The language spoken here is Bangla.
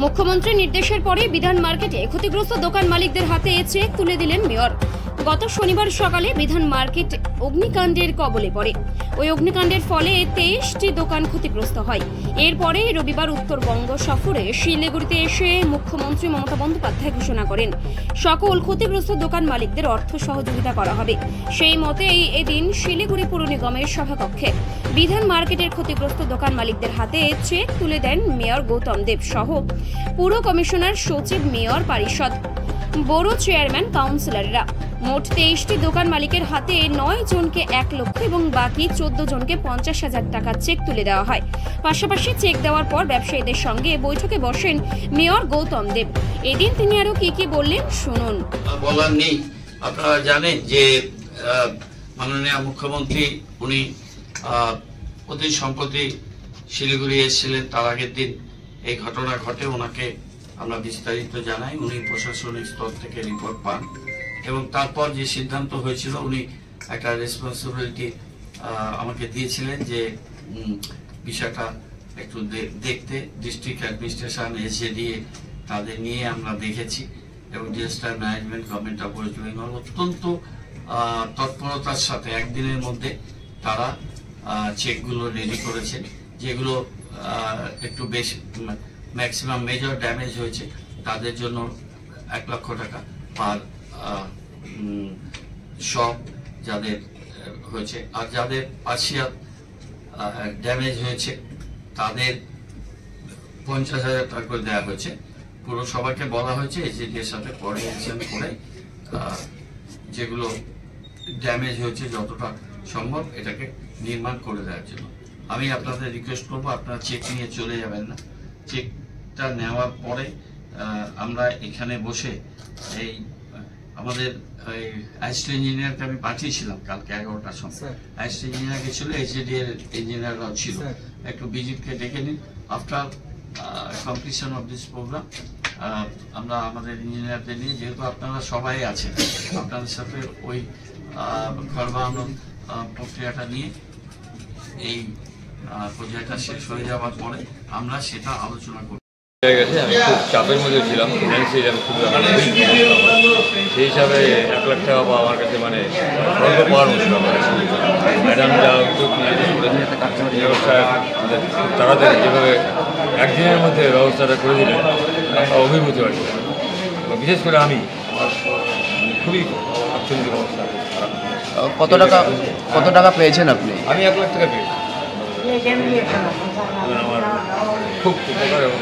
মুখ্যমন্ত্রীর নির্দেশের পরে বিধান মার্কেটে ক্ষতিগ্রস্ত দোকান মালিকদের হাতে চেক তুলে দিলেন মেয়র। গত শনিবার সকালে বিধান মার্কেট অগ্নিকাণ্ডের কবলে পড়ে। ওই অগ্নিকাণ্ডের ফলে 23টি দোকান ক্ষতিগ্রস্ত হয়। এরপরে রবিবার উত্তরবঙ্গ সফরে শিলিগুড়িতে এসে মুখ্যমন্ত্রী মমতা বন্দ্যোপাধ্যায় ঘোষণা করেন সকল ক্ষতিগ্রস্ত দোকান মালিকদের অর্থ সহযোগিতা করা হবে। সেই মতে এদিন শিলিগুড়ি পুর নিগমের সভাকক্ষে বিধান মার্কেটের ক্ষতিগ্রস্ত দোকান মালিকদের হাতে চেক তুলে দেন মেয়র গৌতম দেব সহ পুর কমিশনার সচিব, মেয়র পরিষদ, বড় চেয়ারম্যান, কাউন্সিলররা। মোট 23টি দোকান মালিকের হাতে 9 জনকে 1 লক্ষ এবং বাকি 14 জনকে 50,000 টাকার চেক তুলে দেওয়া হয়। পাশাপাশি চেক দেওয়ার পর ব্যবসায়ীদের সঙ্গে বৈঠকে বসেন মেয়র গৌতম দেব। এদিন তিনি আরো কি বললেন শুনুন। বলার নেই, আপনারা জানেন যে মাননীয় মুখ্যমন্ত্রী উনি অতি সম্প্রতি শিলিগুড়ি এসেছিলেন। তার আগের দিন এই ঘটনা ঘটে, ওনাকে আমরা বিস্তারিত জানাই। উনি প্রশাসনিক স্তর থেকে রিপোর্ট পান এবং তারপর যে সিদ্ধান্ত হয়েছিল উনি একটা রেসপন্সিবিলিটি আমাকে দিয়েছিলেন যে বিষয়টা একটু দেখতে। ডিস্ট্রিক্ট অ্যাডমিনিস্ট্রেশন এসএডিএ তাদের নিয়ে আমরা দেখেছি এবং disaster management government of West Bengal অত্যন্ত তৎপরতার সাথে একদিনের মধ্যে তারা চেকগুলো রেডি করেছেন, যেগুলো একটু বেশি ম্যাক্সিমাম মেজর ড্যামেজ হয়েছে তাদের জন্য 1 লক্ষ টাকা পার শপ যাদের হয়েছে, আর যাদের পার্শিয়াল ড্যামেজ হয়েছে তাদের 50,000 টাকা করে দেওয়া হয়েছে। পুরসভাকে বলা হয়েছে এসডিএর সাথে কোঅর্ডিনেশন করে যেগুলো ড্যামেজ হয়েছে যতটা সম্ভব এটাকে নির্মাণ করে দেওয়ার জন্য। আমি আপনাদের রিকোয়েস্ট করবো আপনারা চেক নিয়ে চলে যাবেন না। চেকটা নেওয়ার পরে আমরা এখানে বসে এই আমাদের অ্যাসিস্ট্যান্ট ইঞ্জিনিয়ারকে আমি পাঠিয়েছিলাম কালকে 11টার সময়। অ্যাসিস্ট্যান্ট ইঞ্জিনিয়ার গেছিল, এসডিডি এর ইঞ্জিনিয়াররাও ছিল। একটু বিজিতকে ডেকে নিন। After completion of this program আমরা আমাদের ইঞ্জিনিয়ারদের নিয়ে, যেহেতু আপনারা সবাই আছেন, আপনাদের সাথে ওই ঘর বানানোর প্রক্রিয়াটা নিয়ে এই প্রক্রিয়াটা শেষ হয়ে যাওয়ার পরে আমরা সেটা আলোচনা করব। আমি খুব চাপের মধ্যে ছিলাম, ফিনান্সিয়ালি আমি খুব সেই হিসাবে 1 লাখ টাকা পাওয়া আমার কাছে মানে স্বল্প পাওয়ার মতো। ম্যাডাম যা উদ্যোগ ব্যবস্থা খুব তাড়াতাড়ি যেভাবে একদিনের মধ্যে ব্যবস্থাটা করে দিলেন আমরা অভিভূত আছি। বিশেষ করে আমি খুবই অর্থনৈতিক অবস্থা খারাপ। কত টাকা পেয়েছেন আপনি? আমি 1 লাখ টাকা পেয়েছি। আমার খুব উপকার এবং